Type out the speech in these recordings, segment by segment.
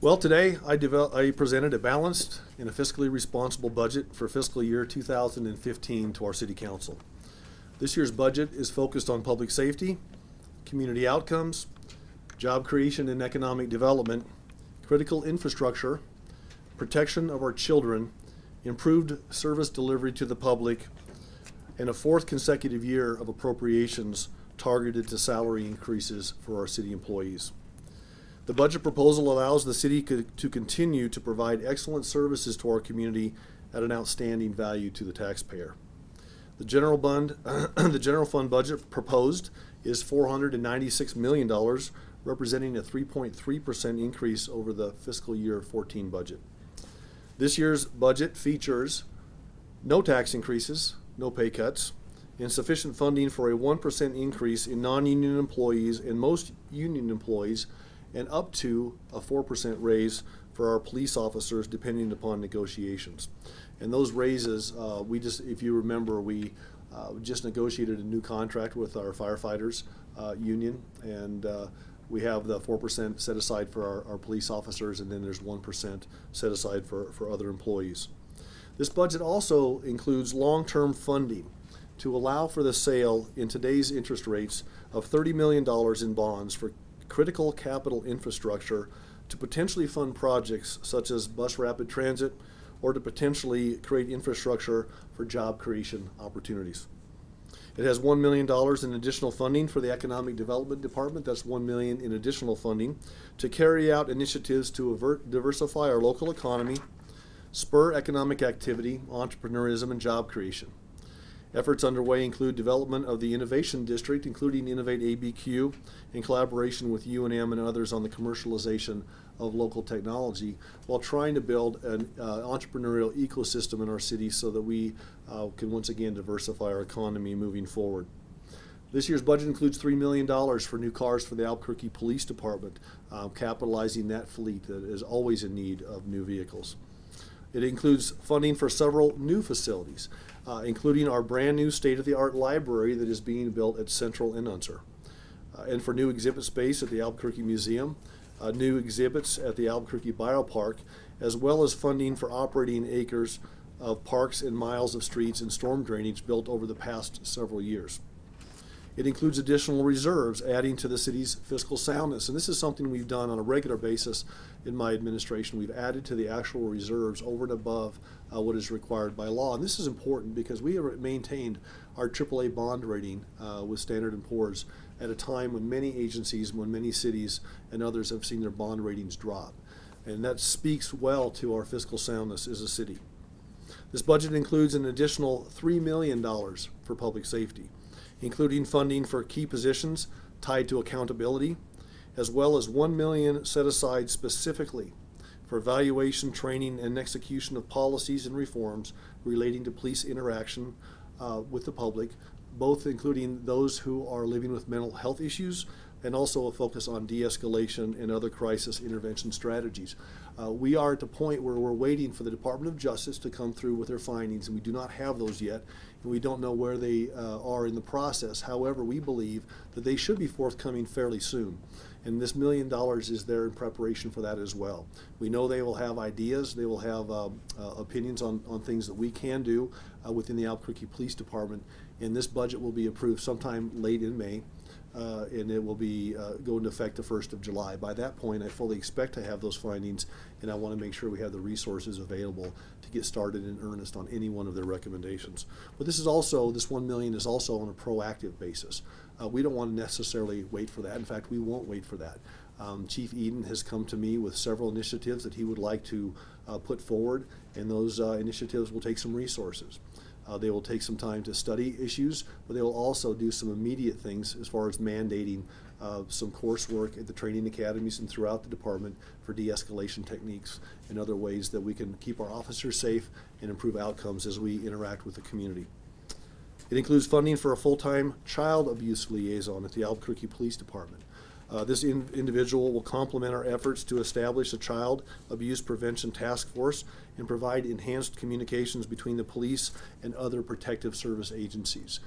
Well, today I presented a balanced and a fiscally responsible budget for fiscal year 2015 to our City Council. This year's budget is focused on public safety, community outcomes, job creation and economic development, critical infrastructure, protection of our children, improved service delivery to the public, and a fourth consecutive year of appropriations targeted to salary increases for our city employees. The budget proposal allows the city to continue to provide excellent services to our community at an outstanding value to the taxpayer. The general fund budget proposed is $496 million, representing a 3.3% increase over the fiscal year 14 budget. This year's budget features no tax increases, no pay cuts, and sufficient funding for a 1% increase in non-union employees and most union employees, and up to a 4% raise for our police officers depending upon negotiations. And those raises, if you remember, we just negotiated a new contract with our firefighters union, and we have the 4% set aside for our police officers, and then there's 1% set aside for other employees. This budget also includes long-term funding to allow for the sale in today's interest rates of $30 million in bonds for critical capital infrastructure to potentially fund projects such as bus rapid transit, or to potentially create infrastructure for job creation opportunities. It has $1 million in additional funding for the Economic Development Department. That's $1 million in additional funding to carry out initiatives to diversify our local economy, spur economic activity, entrepreneurism, and job creation. Efforts underway include development of the Innovation District, including Innovate ABQ, in collaboration with UNM and others on the commercialization of local technology, while trying to build an entrepreneurial ecosystem in our city so that we can once again diversify our economy moving forward. This year's budget includes $3 million for new cars for the Albuquerque Police Department, capitalizing that fleet that is always in need of new vehicles. It includes funding for several new facilities, including our brand new state-of-the-art library that is being built at Central and Unser, and for new exhibit space at the Albuquerque Museum, new exhibits at the Albuquerque Biopark, as well as funding for operating acres of parks and miles of streets and storm drainage built over the past several years. It includes additional reserves, adding to the city's fiscal soundness. And this is something we've done on a regular basis in my administration. We've added to the actual reserves over and above what is required by law. And this is important because we have maintained our AAA bond rating with Standard & Poor's at a time when many agencies, when many cities and others have seen their bond ratings drop. And that speaks well to our fiscal soundness as a city. This budget includes an additional $3 million for public safety, including funding for key positions tied to accountability, as well as $1 million set aside specifically for evaluation, training, and execution of policies and reforms relating to police interaction with the public, both including those who are living with mental health issues, and also a focus on de-escalation and other crisis intervention strategies. We are at the point where we're waiting for the Department of Justice to come through with their findings, and we do not have those yet, and we don't know where they are in the process. However, we believe that they should be forthcoming fairly soon, and this $1 million is there in preparation for that as well. We know they will have ideas, they will have opinions on things that we can do within the Albuquerque Police Department, and this budget will be approved sometime late in May. And it will be go into effect the 1st of July. By that point, I fully expect to have those findings, and I want to make sure we have the resources available to get started in earnest on any one of their recommendations. But this $1 million is also on a proactive basis. We don't want to necessarily wait for that. In fact, we won't wait for that. Chief Eden has come to me with several initiatives that he would like to put forward, and those initiatives will take some resources. They will take some time to study issues, but they will also do some immediate things as far as mandating some coursework at the training academies and throughout the department for de-escalation techniques and other ways that we can keep our officers safe and improve outcomes as we interact with the community. It includes funding for a full-time child abuse liaison at the Albuquerque Police Department. This individual will complement our efforts to establish a child abuse prevention task force and provide enhanced communications between the police and other protective service agencies.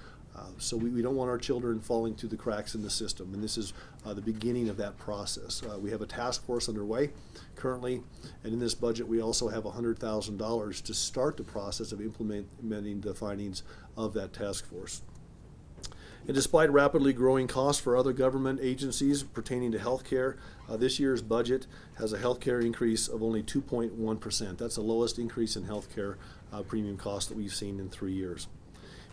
So we don't want our children falling through the cracks in the system, and this is the beginning of that process. We have a task force underway currently, and in this budget we also have $100,000 to start the process of implementing the findings of that task force. And despite rapidly growing costs for other government agencies pertaining to health care, this year's budget has a health care increase of only 2.1%. That's the lowest increase in health care premium cost that we've seen in 3 years.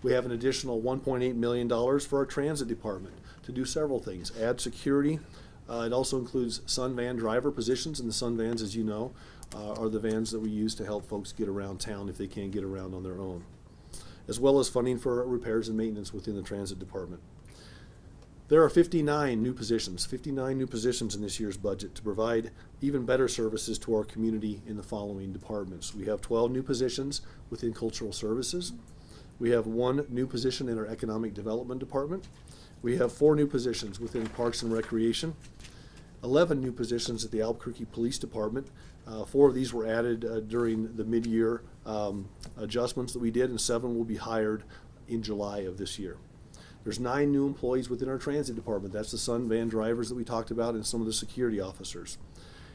We have an additional $1.8 million for our transit department to do several things. Add security. It also includes Sun van driver positions, and the Sun vans, as you know, are the vans that we use to help folks get around town if they can't get around on their own, as well as funding for repairs and maintenance within the transit department. There are 59 new positions in this year's budget to provide even better services to our community in the following departments. We have 12 new positions within cultural services. We have 1 new position in our economic development department. We have 4 new positions within Parks and Recreation, 11 new positions at the Albuquerque Police Department. 4 of these were added during the mid-year adjustments that we did, and 7 will be hired in July of this year. There's 9 new employees within our transit department. That's the Sun van drivers that we talked about and some of the security officers.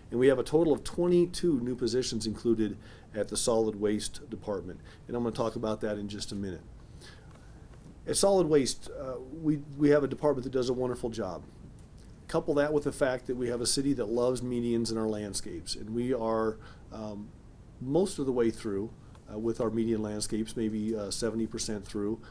And we have a total of 22 new positions included at the solid waste department. And I'm going to talk about that in just a minute. At solid waste, we have a department that does a wonderful job. Couple that with the fact that we have a city that loves medians in our landscapes. And we are most of the way through with our median landscapes, maybe 70% through,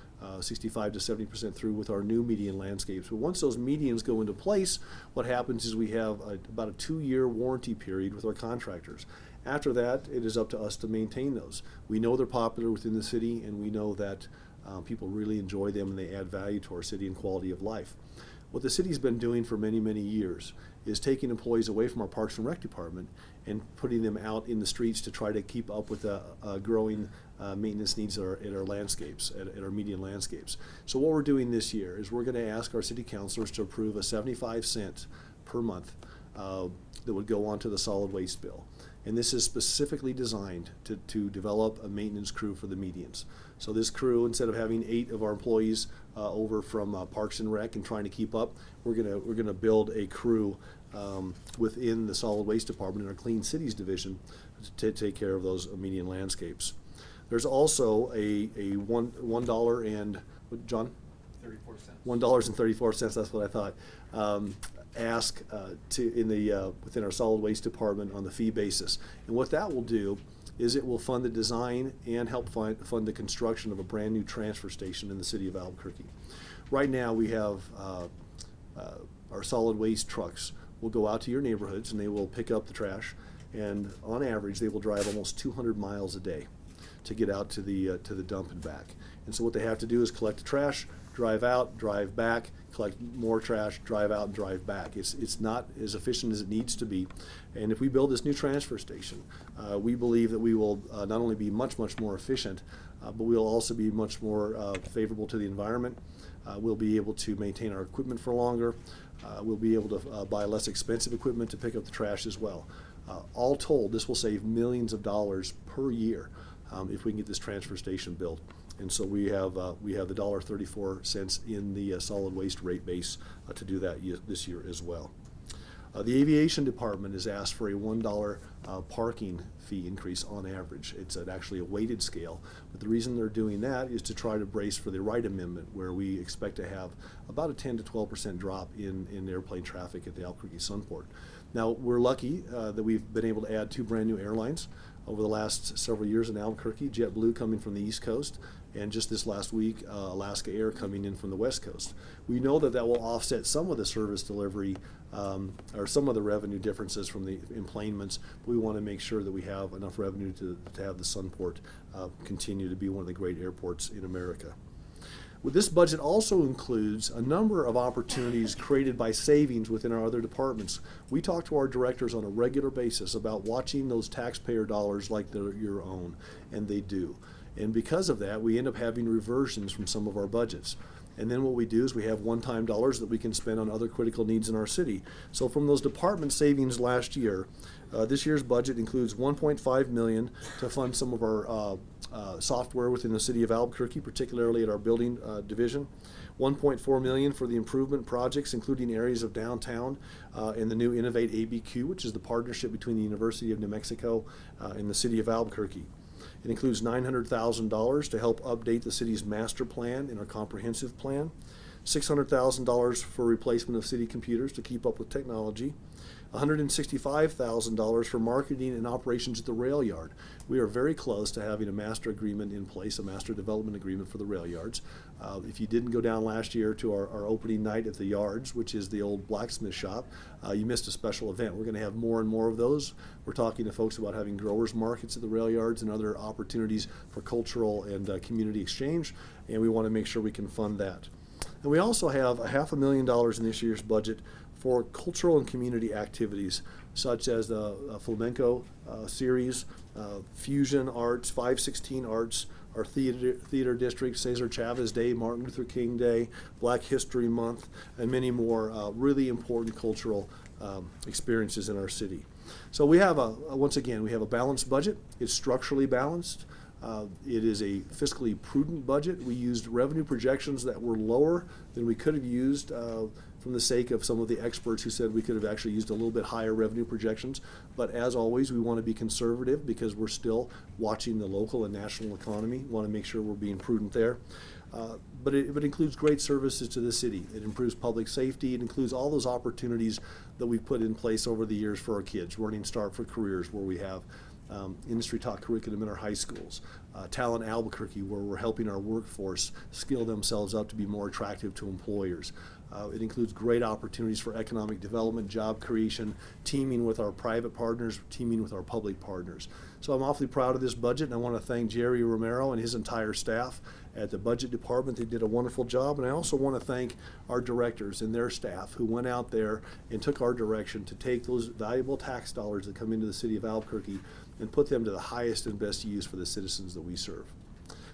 65 to 70% through with our new median landscapes. But once those medians go into place, what happens is we have about a 2-year warranty period with our contractors. After that, it is up to us to maintain those. We know they're popular within the city, and we know that people really enjoy them and they add value to our city and quality of life. What the city's been doing for many, many years is taking employees away from our Parks and Rec department and putting them out in the streets to try to keep up with the growing maintenance needs at our landscapes, at our median landscapes. So what we're doing this year is we're going to ask our city councilors to approve a 75-cent per month that would go onto the solid waste bill. And this is specifically designed to develop a maintenance crew for the medians. So this crew, instead of having 8 of our employees over from Parks and Rec and trying to keep up, we're gonna build a crew within the solid waste department in our Clean Cities division to take care of those median landscapes. There's also a $1 and John? 34 cents. $1.34. That's what I thought. Ask within our solid waste department on the fee basis. And what that will do is it will fund the design and help fund the construction of a brand new transfer station in the city of Albuquerque. Right now we have our solid waste trucks will go out to your neighborhoods and they will pick up the trash, and on average they will drive almost 200 miles a day to get out to the dump and back. And so what they have to do is collect the trash, drive out, drive back, collect more trash, drive out, and drive back. It's not as efficient as it needs to be. And if we build this new transfer station, we believe that we will not only be much, much more efficient, but we'll also be much more favorable to the environment. We'll be able to maintain our equipment for longer. We'll be able to buy less expensive equipment to pick up the trash as well. All told, this will save millions of dollars per year if we can get this transfer station built. And so we have the $1.34 in the solid waste rate base to do that this year as well. The aviation department has asked for a $1 parking fee increase on average. It's actually a weighted scale, but the reason they're doing that is to try to brace for the Wright Amendment, where we expect to have about a 10 to 12% drop in airplane traffic at the Albuquerque Sunport. Now, we're lucky that we've been able to add 2 brand new airlines over the last several years in Albuquerque, JetBlue coming from the East Coast, and just this last week, Alaska Air coming in from the West Coast. We know that will offset some of the service delivery or some of the revenue differences from the emplanements, but we want to make sure that we have enough revenue to have the Sunport continue to be one of the great airports in America. Well, this budget also includes a number of opportunities created by savings within our other departments. We talk to our directors on a regular basis about watching those taxpayer dollars like they're your own, and they do. And because of that, we end up having reversions from some of our budgets. And then what we do is we have one-time dollars that we can spend on other critical needs in our city. So from those department savings last year, this year's budget includes $1.5 million to fund some of our software within the city of Albuquerque, particularly at our building division. $1.4 million for the improvement projects, including areas of downtown and the new Innovate ABQ, which is the partnership between the University of New Mexico and the city of Albuquerque. It includes $900,000 to help update the city's master plan and our comprehensive plan, $600,000 for replacement of city computers to keep up with technology, $165,000 for marketing and operations at the rail yard. We are very close to having a master agreement in place, a master development agreement for the rail yards. If you didn't go down last year to our opening night at the yards, which is the old blacksmith shop, you missed a special event. We're going to have more and more of those. We're talking to folks about having growers markets at the rail yards and other opportunities for cultural and community exchange, and we want to make sure we can fund that. And we also have $500,000 in this year's budget for cultural and community activities, such as the flamenco series, fusion arts, 516 arts, our theater district, Cesar Chavez Day, Martin Luther King Day, Black History Month, and many more really important cultural experiences in our city. So we have once again, we have a balanced budget. It's structurally balanced. It is a fiscally prudent budget. We used revenue projections that were lower than we could have used from the sake of some of the experts who said we could have actually used a little bit higher revenue projections. But as always, we want to be conservative because we're still watching the local and national economy. We want to make sure we're being prudent there. But it includes great services to the city. It improves public safety. It includes all those opportunities that we've put in place over the years for our kids. Running Start for Careers, where we have industry taught curriculum in our high schools, Talent Albuquerque, where we're helping our workforce skill themselves up to be more attractive to employers. It includes great opportunities for economic development, job creation, teaming with our private partners, teaming with our public partners. So I'm awfully proud of this budget, and I want to thank Jerry Romero and his entire staff at the budget department. They did a wonderful job, and I also want to thank our directors and their staff who went out there and took our direction to take those valuable tax dollars that come into the city of Albuquerque and put them to the highest and best use for the citizens that we serve.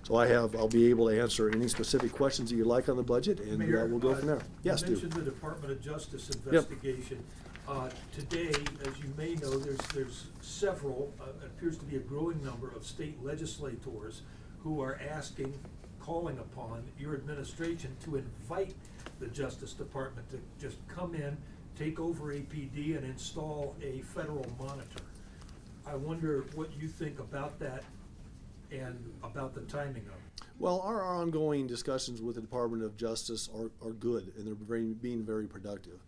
So I'll be able to answer any specific questions that you like on the budget, and Mayor, we'll go from there. Yes, you Stu. mentioned the Department of Justice investigation. Today, as you may know, there's several, appears to be a growing number of state legislators who are calling upon your administration to invite the Justice Department to just come in, take over APD, and install a federal monitor. I wonder what you think about that and about the timing of it. Well, our ongoing discussions with the Department of Justice are good, and they're being very productive.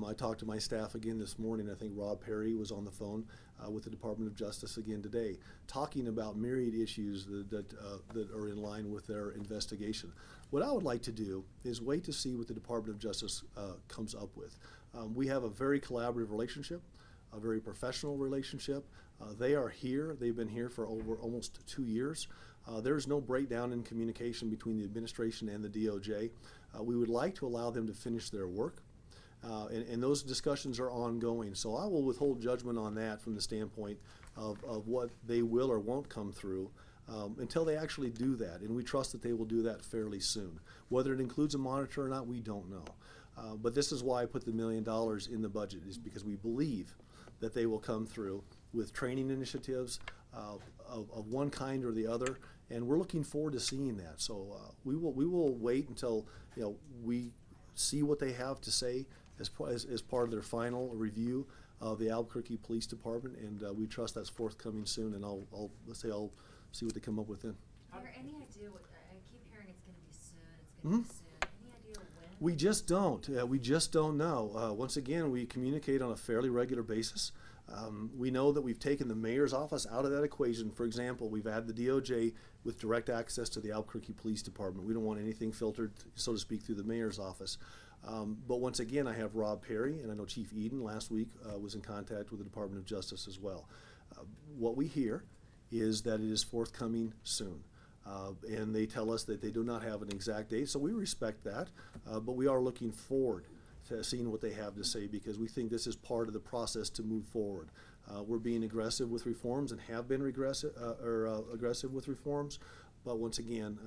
I talked to my staff again this morning. I think Rob Perry was on the phone with the Department of Justice again today, talking about myriad issues that are in line with their investigation. What I would like to do is wait to see what the Department of Justice comes up with. We have a very collaborative relationship, a very professional relationship. They are here. They've been here for over almost 2 years. There's no breakdown in communication between the administration and the DOJ. We would like to allow them to finish their work. And those discussions are ongoing. So I will withhold judgment on that from the standpoint of what they will or won't come through until they actually do that. And we trust that they will do that fairly soon. Whether it includes a monitor or not, we don't know. But this is why I put the $1 million in the budget, is because we believe that they will come through with training initiatives of one kind or the other. And we're looking forward to seeing that. So we will wait until we see what they have to say as part of their final review of the Albuquerque Police Department, and we trust that's forthcoming soon. And I'll see what they come up with then. Is there any idea what I keep hearing? It's going to be soon. It's going to be soon. Any idea when? We just don't. We just don't know. Once again, we communicate on a fairly regular basis. We know that we've taken the mayor's office out of that equation. For example, we've added the DOJ with direct access to the Albuquerque Police Department. We don't want anything filtered, so to speak, through the mayor's office. But once again, I have Rob Perry, and I know Chief Eden last week was in contact with the Department of Justice as well. What we hear is that it is forthcoming soon. And they tell us that they do not have an exact date, so we respect that. But we are looking forward to seeing what they have to say, because we think this is part of the process to move forward. We're being aggressive with reforms and have been aggressive with reforms, but once again,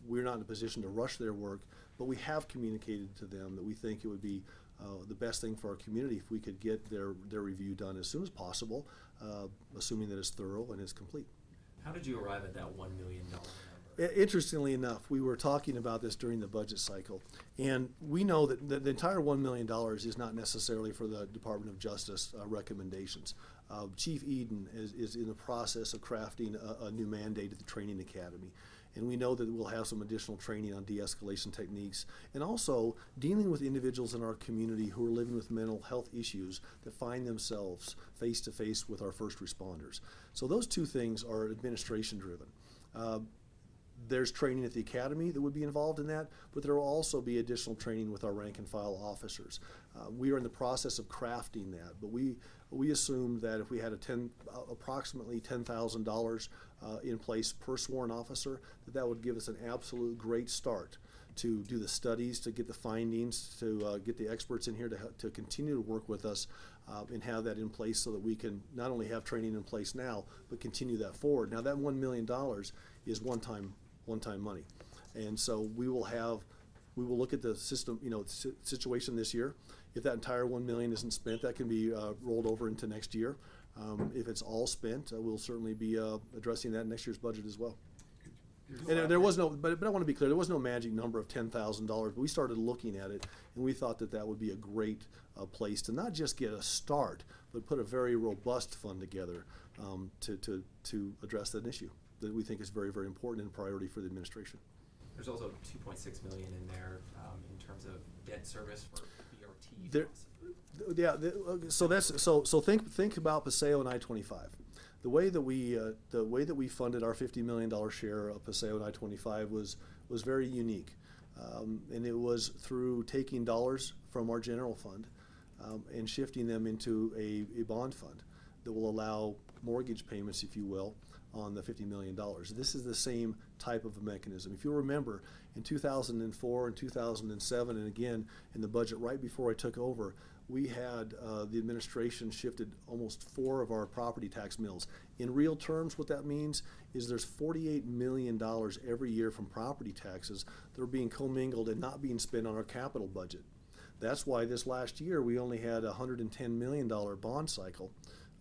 we're not in a position to rush their work, but we have communicated to them that we think it would be the best thing for our community if we could get their review done as soon as possible, assuming that it's thorough and it's complete. How did you arrive at that $1 million number? Interestingly enough, we were talking about this during the budget cycle, and we know that the entire $1 million is not necessarily for the Department of Justice recommendations. Chief Eden is in the process of crafting a new mandate at the training academy, and we know that we'll have some additional training on de-escalation techniques, and also dealing with individuals in our community who are living with mental health issues that find themselves face to face with our first responders. So those two things are administration driven. There's training at the academy that would be involved in that, but there will also be additional training with our rank and file officers. We are in the process of crafting that, but we assumed that if we had approximately $10,000 in place per sworn officer, that would give us an absolute great start to do the studies, to get the findings, to get the experts in here to continue to work with us and have that in place so that we can not only have training in place now, but continue that forward. Now that $1 million is one-time money, and so we will look at the system, situation this year. If that entire $1 million isn't spent, that can be rolled over into next year. If it's all spent, we'll certainly be addressing that in next year's budget as well. And there was no, but I want to be clear, there was no magic number of $10,000, but we started looking at it, and we thought that would be a great place to not just get a start, but put a very robust fund together to address that issue that we think is very, very important and a priority for the administration. There's also $2.6 million in there in terms of debt service for BRT. There, yeah. So think about Paseo and I-25. The way that we funded our $50 million share of Paseo and I-25 was very unique, and it was through taking dollars from our general fund and shifting them into a bond fund that will allow mortgage payments, if you will, on the $50 million. This is the same type of a mechanism. If you'll remember, in 2004 and 2007, and again in the budget right before I took over, we had the administration shifted almost 4 of our property tax mills. In real terms, what that means is there's $48 million every year from property taxes that are being commingled and not being spent on our capital budget. That's why this last year we only had a $110 million bond cycle,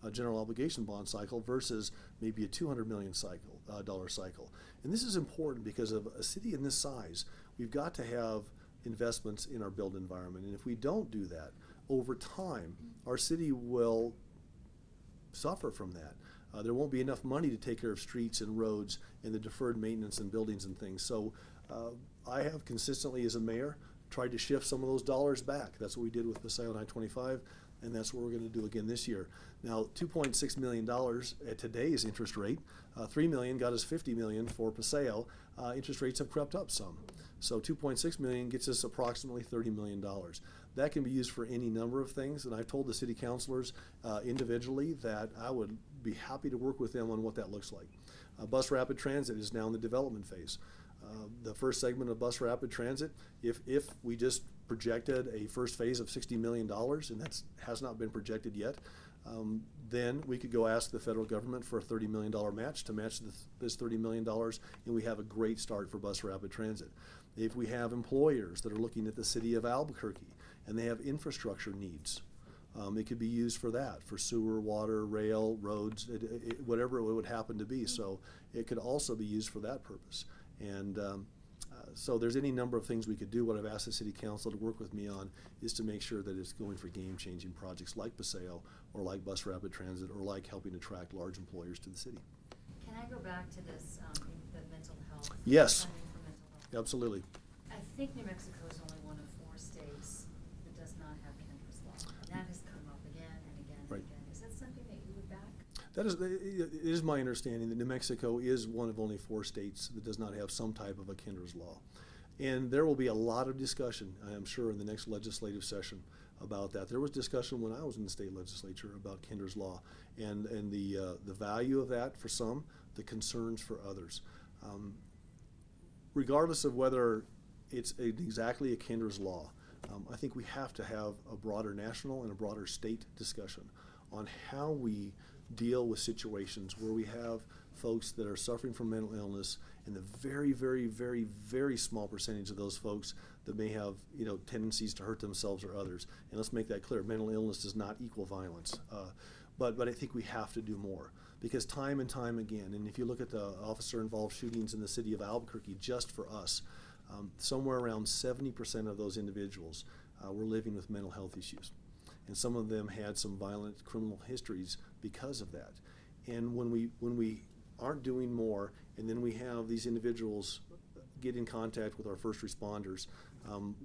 a general obligation bond cycle, versus maybe a $200 million dollar cycle. And this is important because of a city in this size, we've got to have investments in our built environment. And if we don't do that, over time, our city will suffer from that. There won't be enough money to take care of streets and roads and the deferred maintenance and buildings and things. So I have consistently, as a mayor, tried to shift some of those dollars back. That's what we did with Paseo and I-25, and that's what we're going to do again this year. Now, $2.6 million at today's interest rate, $3 million got us $50 million for Paseo. Interest rates have crept up some. So $2.6 million gets us approximately $30 million. That can be used for any number of things, and I've told the city councilors individually that I would be happy to work with them on what that looks like. Bus rapid transit is now in the development phase. The first segment of bus rapid transit, if we just projected a first phase of $60 million, and that has not been projected yet, then we could go ask the federal government for a $30 million match to match this $30 million, and we have a great start for bus rapid transit. If we have employers that are looking at the city of Albuquerque and they have infrastructure needs, it could be used for that, for sewer, water, rail, roads, whatever it would happen to be. So it could also be used for that purpose. And so there's any number of things we could do. What I've asked the city council to work with me on is to make sure that it's going for game-changing projects like Paseo or like bus rapid transit or like helping attract large employers to the city. Can I go back to this, the mental health? Yes. Funding for mental health? Absolutely. I think New Mexico is only one of 4 states that does not have Kendra's law. And that has come up again and again and Right. again. Is that something that you would back? It is my understanding that New Mexico is one of only 4 states that does not have some type of a Kendra's law. And there will be a lot of discussion, I am sure, in the next legislative session about that. There was discussion when I was in the state legislature about Kendra's law and the value of that for some, the concerns for others. Regardless of whether it's exactly a Kendra's law, I think we have to have a broader national and a broader state discussion on how we deal with situations where we have folks that are suffering from mental illness and the very, very, very, very small percentage of those folks that may have tendencies to hurt themselves or others. And let's make that clear, mental illness does not equal violence. But I think we have to do more, because time and time again, and if you look at the officer-involved shootings in the city of Albuquerque, just for us, somewhere around 70% of those individuals were living with mental health issues. And some of them had some violent criminal histories because of that. And when we aren't doing more, and then we have these individuals get in contact with our first responders,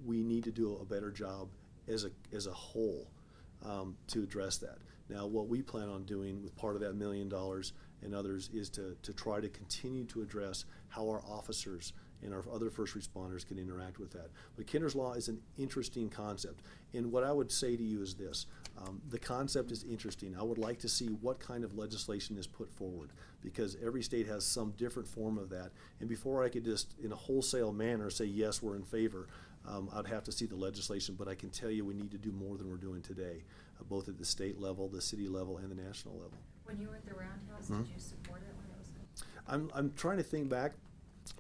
we need to do a better job as a whole to address that. Now, what we plan on doing with part of that $1 million and others is to try to continue to address how our officers and our other first responders can interact with that. But Kinder's Law is an interesting concept. And what I would say to you is this. The concept is interesting. I would like to see what kind of legislation is put forward, because every state has some different form of that. And before I could just, in a wholesale manner, say, yes, we're in favor, I'd have to see the legislation. But I can tell you we need to do more than we're doing today, both at the state level, the city level, and the national level. When you were at the Roundhouse, Mhm. did you support it when it was? I'm trying to think back,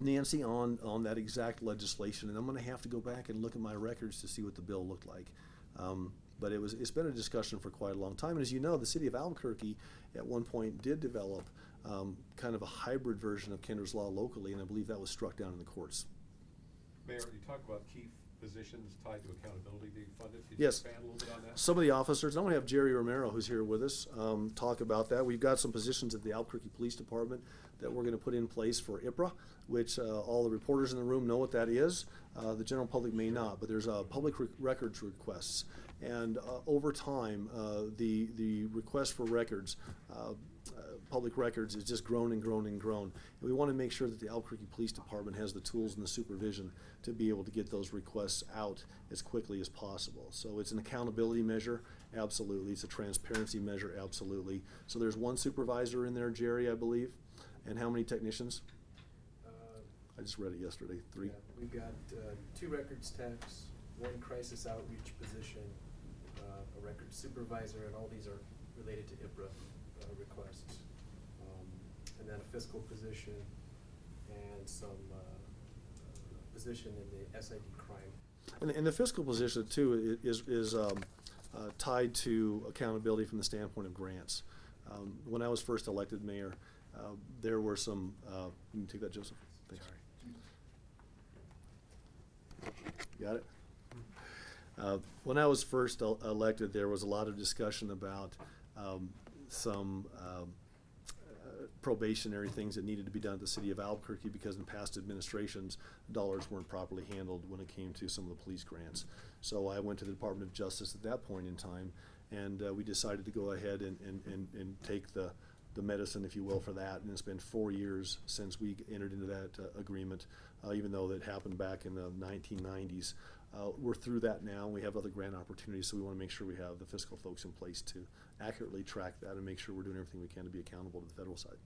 Nancy, on that exact legislation, and I'm going to have to go back and look at my records to see what the bill looked like. But it's been a discussion for quite a long time. And as you know, the city of Albuquerque at one point did develop kind of a hybrid version of Kinder's Law locally, and I believe that was struck down in the courts. Mayor, you talk about key positions tied to accountability being funded. Could Yes. you expand a little bit on that? Some of the officers, I'm going to have Jerry Romero, who's here with us, talk about that. We've got some positions at the Albuquerque Police Department that we're going to put in place for IPRA, which all the reporters in the room know what that is. The general public may not, but there's public records requests. And over time, the request for records, public records, has just grown and grown and grown. And we want to make sure that the Albuquerque Police Department has the tools and the supervision to be able to get those requests out as quickly as possible. So it's an accountability measure, absolutely. It's a transparency measure, absolutely. So there's one supervisor in there, Jerry, I believe. And how many technicians? I just read it yesterday, 3. Yeah, we've got 2 records techs, 1 crisis outreach position, a records supervisor, and all these are related to IPRA requests. And then a fiscal position and some position in the SID crime. And the fiscal position, too, is tied to accountability from the standpoint of grants. When I was first elected mayor, there were some, you can take that, Joseph? Thanks. Sorry. Got it? When I was first elected, there was a lot of discussion about some probationary things that needed to be done at the city of Albuquerque, because in past administrations, dollars weren't properly handled when it came to some of the police grants. So I went to the Department of Justice at that point in time, and we decided to go ahead and take the medicine, if you will, for that. And it's been 4 years since we entered into that agreement, even though that happened back in the 1990s. We're through that now, and we have other grant opportunities, so we want to make sure we have the fiscal folks in place to accurately track that and make sure we're doing everything we can to be accountable to the federal side.